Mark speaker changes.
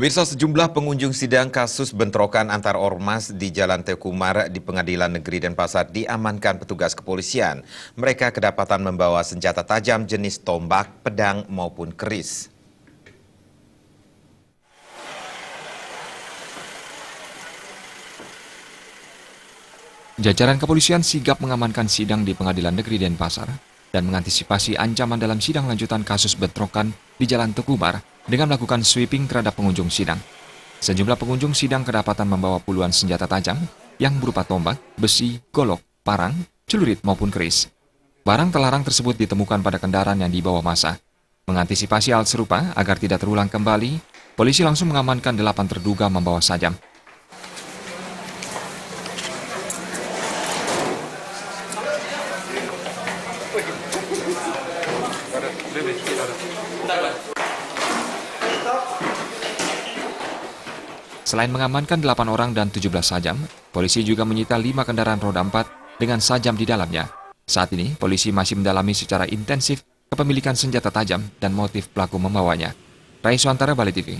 Speaker 1: Pemirsa, sejumlah pengunjung sidang kasus bentrokan antar ormas di Jalan Tekumar di Pengadilan Negeri Denpasar diamankan petugas kepolisian. Mereka kedapatan membawa senjata tajam jenis tombak, pedang maupun keris.
Speaker 2: Jajaran kepolisian sigap mengamankan sidang di Pengadilan Negeri Denpasar dan mengantisipasi ancaman dalam sidang lanjutan kasus bentrokan di Jalan Tekumar dengan melakukan sweeping terhadap pengunjung sidang. Sejumlah pengunjung sidang kedapatan membawa puluhan senjata tajam yang berupa tombak, besi, golok, parang, celurit maupun keris. Barang terlarang tersebut ditemukan pada kendaraan yang dibawa massa. Mengantisipasi hal serupa agar tidak terulang kembali, polisi langsung mengamankan 8 terduga membawa sajam. Selain mengamankan 8 orang dan 17 sajam, polisi juga menyita 5 kendaraan roda 4 dengan sajam di dalamnya. Saat ini, polisi masih mendalami secara intensif kepemilikan senjata tajam dan motif pelaku membawanya. Rai Suantara, Bali TV.